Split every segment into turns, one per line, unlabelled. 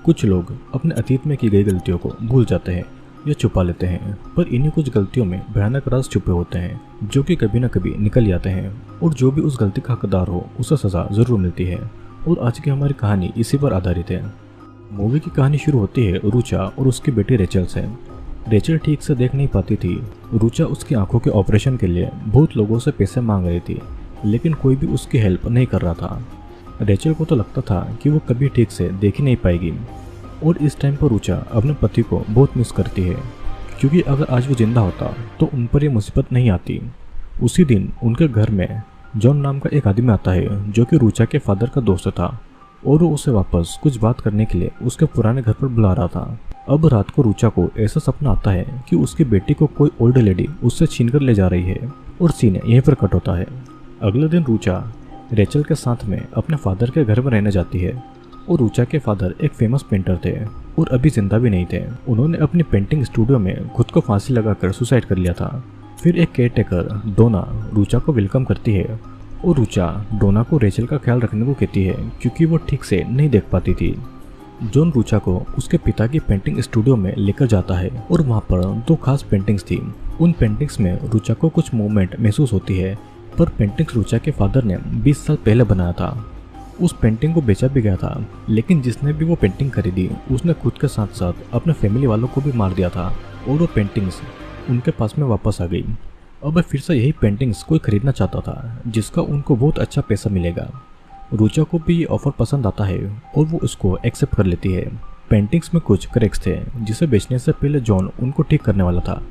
कुछ लोग अपने अतीत में की गई गलतियों को भूल जाते हैं या छुपा लेते हैं, पर इन्हीं कुछ गलतियों में भयानक राज छुपे होते हैं जो कि कभी न कभी निकल जाते हैं और जो भी उस गलती का हकदार हो उसे सजा जरूर मिलती है। और आज की हमारी कहानी इसी पर आधारित है। मूवी की कहानी शुरू होती है रुचा और उसकी बेटी रेचल से। रेचल ठीक से देख नहीं पाती थी। रुचा उसकी आंखों के ऑपरेशन के लिए बहुत लोगों से पैसे मांग रही थी, लेकिन कोई भी उसकी हेल्प नहीं कर रहा था। रेचल को तो लगता था कि वो कभी ठीक से देख ही नहीं पाएगी। और इस टाइम पर रुचा अपने पति को बहुत मिस करती है, क्योंकि अगर आज वो जिंदा होता तो उन पर यह मुसीबत नहीं आती। उसी दिन उनके घर में जॉन नाम का एक आदमी आता है जो कि रुचा के फादर का दोस्त था, और वो उसे वापस कुछ बात करने के लिए उसके पुराने घर पर बुला रहा था। अब रात को रुचा को ऐसा सपना आता है कि उसकी बेटी को कोई ओल्ड लेडी उससे छीन कर ले जा रही है, और सीन यहीं पर कट होता है। अगले दिन रुचा रेचल के साथ में अपने फादर के घर में रहने जाती है, और रुचा के फादर एक फेमस पेंटर थे और अभी जिंदा भी नहीं थे। उन्होंने अपनी पेंटिंग स्टूडियो में खुद को फांसी लगाकर सुसाइड कर लिया था। फिर एक केयरटेकर डोना रुचा को वेलकम करती है, और रुचा डोना को रेचल का ख्याल रखने को कहती है क्योंकि वो ठीक से नहीं देख पाती थी। जॉन रुचा को उसके पिता की पेंटिंग स्टूडियो में लेकर जाता है, और वहाँ पर 2 खास पेंटिंग्स थी। उन पेंटिंग्स में रुचा को कुछ मूवमेंट महसूस होती है, पर पेंटिंग्स रुचा के फादर ने 20 साल पहले बनाया था। उस पेंटिंग को बेचा भी गया था, लेकिन जिसने भी वो पेंटिंग खरीदी उसने खुद के साथ साथ अपने फैमिली वालों को भी मार दिया था, और वो पेंटिंग्स उनके पास में वापस आ गई। अब फिर से यही पेंटिंग्स कोई खरीदना चाहता था जिसका उनको बहुत अच्छा पैसा मिलेगा। रुचा को भी ये ऑफर पसंद आता है और वो उसको एक्सेप्ट कर लेती है। पेंटिंग्स में कुछ क्रैक्स थे जिसे बेचने से पहले जॉन उनको ठीक करने वाला था,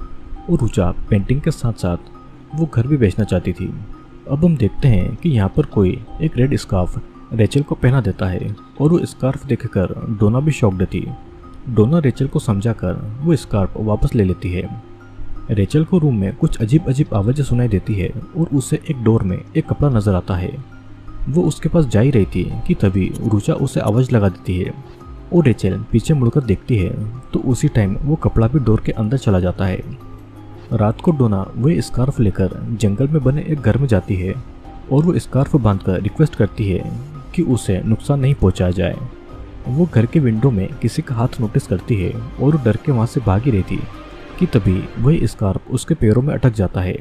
और रुचा पेंटिंग के साथ साथ वो घर भी बेचना चाहती थी। अब हम देखते हैं कि यहाँ पर कोई एक रेड स्कार्फ रेचल को पहना देता है, और वो स्कार्फ देखकर डोना भी शॉक्ड थी। डोना रेचल को समझाकर वो स्कार्फ वापस ले लेती है। रेचल को रूम में कुछ अजीब अजीब आवाज़ें सुनाई देती है, और उसे एक डोर में एक कपड़ा नजर आता है। वो उसके पास जा ही रही थी कि तभी रुचा उसे आवाज़ लगा देती है, और रेचल पीछे मुड़कर देखती है तो उसी टाइम वो कपड़ा भी डोर के अंदर चला जाता है। रात को डोना वह स्कार्फ लेकर जंगल में बने एक घर में जाती है, और वो स्कार्फ बांधकर रिक्वेस्ट करती है कि उसे नुकसान नहीं पहुंचाया जाए। वो घर के विंडो में किसी का हाथ नोटिस करती है, और वो डर के वहाँ से भागी रही थी कि तभी वही स्कार्फ उसके पैरों में अटक जाता है।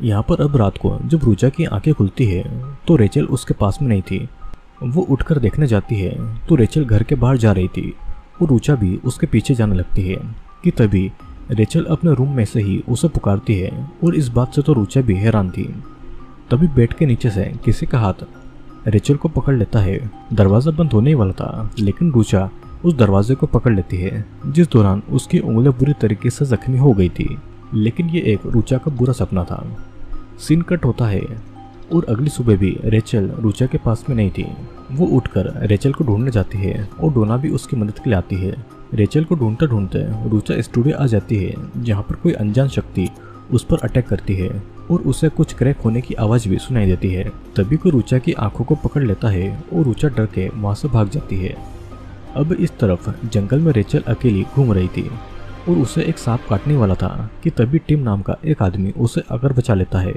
यहाँ पर अब रात को जब रुचा की आंखें खुलती है तो रेचल उसके पास में नहीं थी। वो उठकर देखने जाती है तो रेचल घर के बाहर जा रही थी, और रुचा भी उसके पीछे जाने लगती है कि तभी रेचल अपने रूम में से ही उसे पुकारती है, और इस बात से तो रुचा भी हैरान थी। तभी बेड के नीचे से किसी का हाथ रेचल को पकड़ लेता है। दरवाज़ा बंद होने ही वाला था, लेकिन रुचा उस दरवाजे को पकड़ लेती है, जिस दौरान उसकी उंगलियां बुरी तरीके से जख्मी हो गई थी। लेकिन ये एक रुचा का बुरा सपना था। सीन कट होता है, और अगली सुबह भी रेचल रुचा के पास में नहीं थी। वो उठकर रेचल को ढूंढने जाती है, और डोना भी उसकी मदद के लिए आती है। रेचल को ढूंढते ढूंढते रुचा स्टूडियो आ जाती है, जहाँ पर कोई अनजान शक्ति उस पर अटैक करती है, और उसे कुछ क्रैक होने की आवाज़ भी सुनाई देती है। तभी कोई रुचा की आंखों को पकड़ लेता है, और रुचा डर के वहाँ से भाग जाती है। अब इस तरफ जंगल में रेचल अकेली घूम रही थी, और उसे एक सांप काटने वाला था कि तभी टिम नाम का एक आदमी उसे आकर बचा लेता है।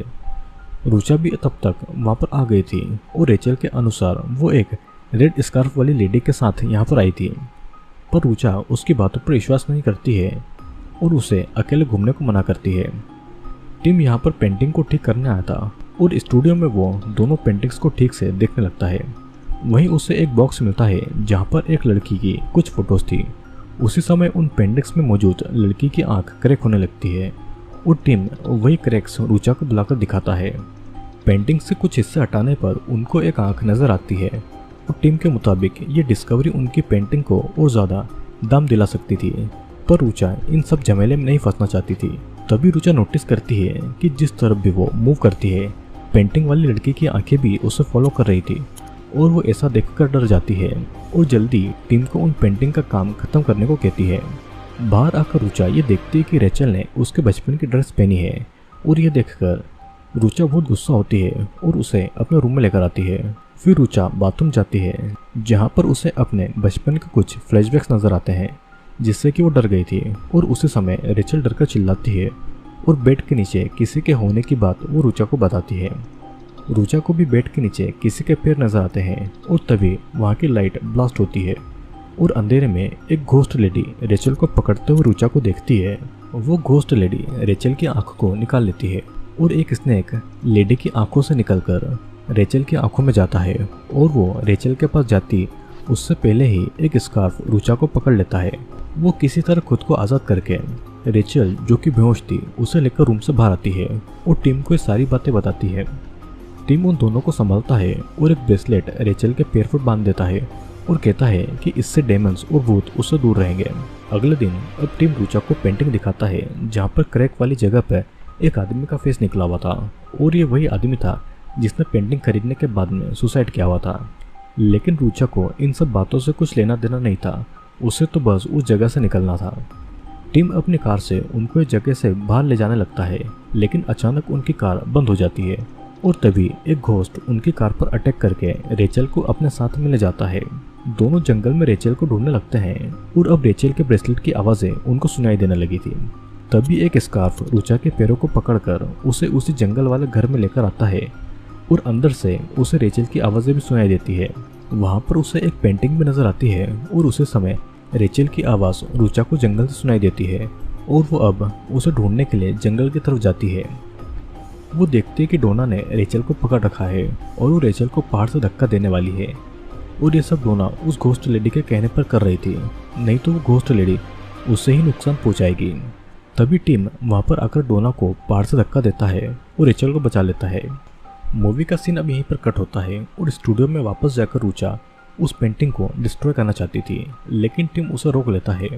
रुचा भी तब तक वहाँ पर आ गई थी, और रेचल के अनुसार वो एक रेड स्कार्फ वाली लेडी के साथ यहाँ पर आई थी। पर रुचा उसकी बातों पर विश्वास नहीं करती है, और उसे अकेले घूमने को मना करती है। टिम यहाँ पर पेंटिंग को ठीक करने आया था, और स्टूडियो में वो दोनों पेंटिंग्स को ठीक से देखने लगता है। वहीं उसे एक बॉक्स मिलता है जहाँ पर एक लड़की की कुछ फोटोज थी। उसी समय उन पेंटिंग्स में मौजूद लड़की की आंख क्रैक होने लगती है, और टिम वही क्रैक्स रुचा को बुलाकर दिखाता है। पेंटिंग से कुछ हिस्से हटाने पर उनको एक आंख नजर आती है, और टिम के मुताबिक ये डिस्कवरी उनकी पेंटिंग को और ज़्यादा दाम दिला सकती थी। पर रुचा इन सब झमेले में नहीं फंसना चाहती थी। तभी रुचा नोटिस करती है कि जिस तरफ भी वो मूव करती है, पेंटिंग वाली लड़की की आंखें भी उसे फॉलो कर रही थी, और वो ऐसा देखकर डर जाती है, और जल्दी टीम को उन पेंटिंग का काम खत्म करने को कहती है। बाहर आकर रुचा ये देखती है कि रेचल ने उसके बचपन की ड्रेस पहनी है, और ये देखकर रुचा बहुत गुस्सा होती है और उसे अपने रूम में लेकर आती है। फिर रुचा बाथरूम जाती है, जहाँ पर उसे अपने बचपन के कुछ फ्लैशबैक्स नजर आते हैं, जिससे कि वो डर गई थी। और उसी समय रेचल डरकर चिल्लाती है, और बेड के नीचे किसी के होने की बात वो रुचा को बताती है। रुचा को भी बेड के नीचे किसी के पैर नजर आते हैं, और तभी वहाँ की लाइट ब्लास्ट होती है, और अंधेरे में एक घोस्ट लेडी रेचल को पकड़ते हुए रुचा को देखती है। वो घोस्ट लेडी रेचल की आंखों को निकाल लेती है और एक स्नेक लेडी की आंखों से निकलकर रेचल की आंखों में जाता है और वो रेचल के पास जाती उससे पहले ही एक स्कार्फ रुचा को पकड़ लेता है। वो किसी तरह खुद को आज़ाद करके रेचल जो कि बेहोश थी उसे लेकर रूम से बाहर आती है और टीम को ये सारी बातें बताती है। टीम उन दोनों को संभालता है और एक ब्रेसलेट रेचल के पैर पर बांध देता है और कहता है कि इससे डेमंस और भूत उससे दूर रहेंगे। अगले दिन अब टीम रुचा को पेंटिंग दिखाता है जहाँ पर क्रैक वाली जगह पर एक आदमी का फेस निकला हुआ था और ये वही आदमी था जिसने पेंटिंग खरीदने के बाद में सुसाइड किया हुआ था। लेकिन रुचा को इन सब बातों से कुछ लेना देना नहीं था, उसे तो बस उस जगह से निकलना था। टीम अपनी कार से उनको इस जगह से बाहर ले जाने लगता है, लेकिन अचानक उनकी कार बंद हो जाती है और तभी एक घोस्ट उनकी कार पर अटैक करके रेचल को अपने साथ में ले जाता है। दोनों जंगल में रेचल को ढूंढने लगते हैं और अब रेचल के ब्रेसलेट की आवाज़ें उनको सुनाई देने लगी थी। तभी एक स्कार्फ रुचा के पैरों को पकड़कर उसे उसी जंगल वाले घर में लेकर आता है और अंदर से उसे रेचल की आवाज़ें भी सुनाई देती है। वहाँ पर उसे एक पेंटिंग भी नजर आती है और उसी समय रेचल की आवाज़ रुचा को जंगल से सुनाई देती है और वो अब उसे ढूंढने के लिए जंगल की तरफ जाती है। वो देखती है कि डोना ने रेचल को पकड़ रखा है और वो रेचल को पहाड़ से धक्का देने वाली है और ये सब डोना उस घोस्ट लेडी के कहने पर कर रही थी, नहीं तो वो घोस्ट लेडी उससे ही नुकसान पहुंचाएगी। तभी टीम वहाँ पर आकर डोना को पहाड़ से धक्का देता है और रेचल को बचा लेता है। मूवी का सीन अब यहीं पर कट होता है और स्टूडियो में वापस जाकर रुचा उस पेंटिंग को डिस्ट्रॉय करना चाहती थी, लेकिन टीम उसे रोक लेता है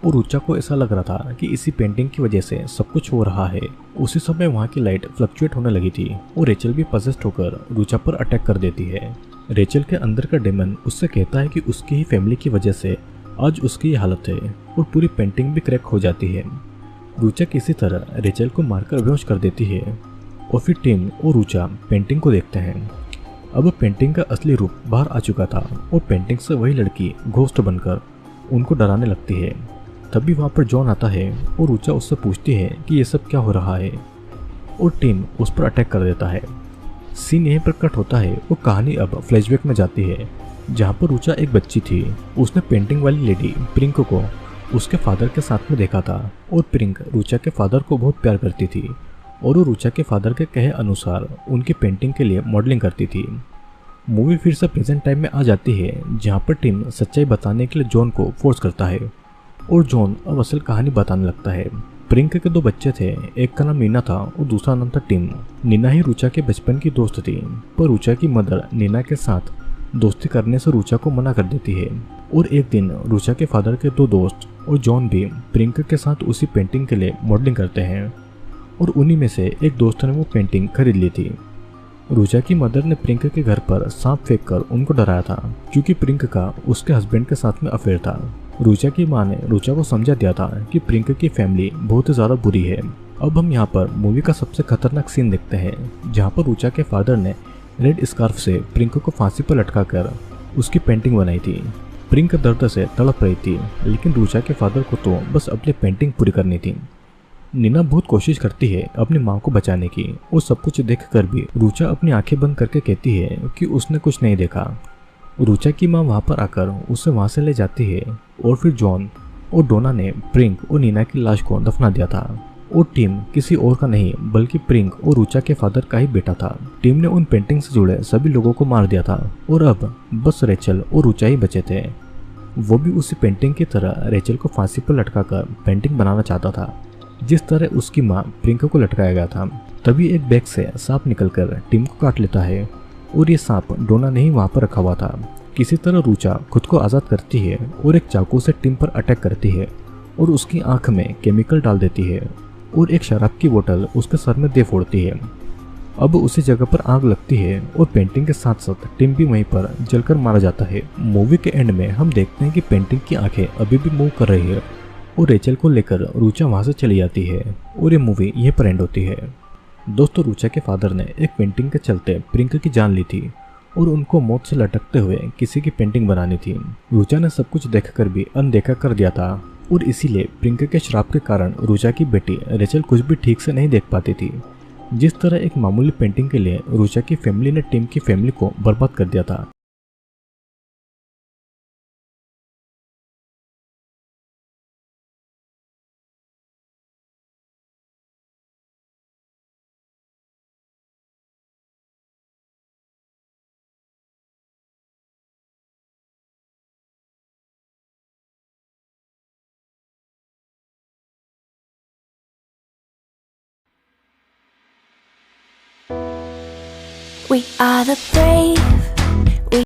और रुचा को ऐसा लग रहा था कि इसी पेंटिंग की वजह से सब कुछ हो रहा है। उसी समय वहाँ की लाइट फ्लक्चुएट होने लगी थी और रेचल भी पजेस्ट होकर रुचा पर अटैक कर देती है। रेचल के अंदर का डेमन उससे कहता है कि उसकी ही फैमिली की वजह से आज उसकी हालत है और पूरी पेंटिंग भी क्रैक हो जाती है। रुचा किसी तरह रेचल को मारकर बेहोश कर देती है और फिर टीम और रुचा पेंटिंग को देखते हैं। अब पेंटिंग का असली रूप बाहर आ चुका था और पेंटिंग से वही लड़की घोस्ट बनकर उनको डराने लगती है। तभी वहाँ पर जॉन आता है और रुचा उससे पूछती है कि ये सब क्या हो रहा है और टीम उस पर अटैक कर देता है। सीन यहीं पर कट होता है और कहानी अब फ्लैशबैक में जाती है जहाँ पर रुचा एक बच्ची थी। उसने पेंटिंग वाली लेडी प्रिंक को उसके फादर के साथ में देखा था और प्रिंक रुचा के फादर को बहुत प्यार करती थी और वो रुचा के फादर के कहे अनुसार उनकी पेंटिंग के लिए मॉडलिंग करती थी। मूवी फिर से प्रेजेंट टाइम में आ जाती है जहाँ पर टीम सच्चाई बताने के लिए जॉन को फोर्स करता है और जॉन अब असल कहानी बताने लगता है। प्रिंक के दो बच्चे थे, एक का नाम नीना था और दूसरा नाम था टिम। नीना ही रुचा के बचपन की दोस्त थी, पर रुचा की मदर नीना के साथ दोस्ती करने से रुचा को मना कर देती है और एक दिन रुचा के फादर के दो दोस्त और जॉन भी प्रिंक के साथ उसी पेंटिंग के लिए मॉडलिंग करते हैं और उन्हीं में से एक दोस्त ने वो पेंटिंग खरीद ली थी। रुचा की मदर ने प्रिंक के घर पर सांप फेंक कर उनको डराया था क्योंकि प्रिंक का उसके हस्बैंड के साथ में अफेयर था। रुचा की मां ने रुचा को समझा दिया था कि प्रिंक की फैमिली बहुत ही ज़्यादा बुरी है। अब हम यहाँ पर मूवी का सबसे खतरनाक सीन देखते हैं जहाँ पर रुचा के फादर ने रेड स्कार्फ से प्रिंक को फांसी पर लटका कर उसकी पेंटिंग बनाई थी। प्रिंक दर्द से तड़प रही थी, लेकिन रुचा के फादर को तो बस अपनी पेंटिंग पूरी करनी थी। नीना बहुत कोशिश करती है अपनी माँ को बचाने की और सब कुछ देखकर भी रुचा अपनी आंखें बंद करके कहती है कि उसने कुछ नहीं देखा। रुचा की माँ वहाँ पर आकर उसे वहाँ से ले जाती है और फिर जॉन और डोना ने प्रिंक और नीना की लाश को दफना दिया था और टीम किसी और का नहीं बल्कि प्रिंक और रुचा के फादर का ही बेटा था। टीम ने उन पेंटिंग से जुड़े सभी लोगों को मार दिया था और अब बस रेचल और रुचा ही बचे थे। वो भी उसी पेंटिंग की तरह रेचल को फांसी पर लटकाकर पेंटिंग बनाना चाहता था जिस तरह उसकी माँ प्रिंक को लटकाया गया था। तभी एक बैग से सांप निकलकर टीम को काट लेता है और ये सांप डोना ने ही वहाँ पर रखा हुआ था। किसी तरह रुचा खुद को आज़ाद करती है और एक चाकू से टीम पर अटैक करती है और उसकी आंख में केमिकल डाल देती है और एक शराब की बोतल उसके सर में दे फोड़ती है। अब उसी जगह पर आग लगती है और पेंटिंग के साथ साथ टिम भी वहीं पर जलकर मारा जाता है। मूवी के एंड में हम देखते हैं कि पेंटिंग की आंखें अभी भी मूव कर रही है और रेचल को लेकर रुचा वहां से चली जाती है और ये मूवी यहीं पर एंड होती है। दोस्तों, रुचा के फादर ने एक पेंटिंग के चलते प्रिंक की जान ली थी और उनको मौत से लटकते हुए किसी की पेंटिंग बनानी थी। रुचा ने सब कुछ देखकर भी अनदेखा कर दिया था और इसीलिए प्रिंक के श्राप के कारण रुचा की बेटी रेचल कुछ भी ठीक से नहीं देख पाती थी। जिस तरह एक मामूली पेंटिंग के लिए रुचा की फैमिली ने टिम की फैमिली को बर्बाद कर दिया था।
We are the brave.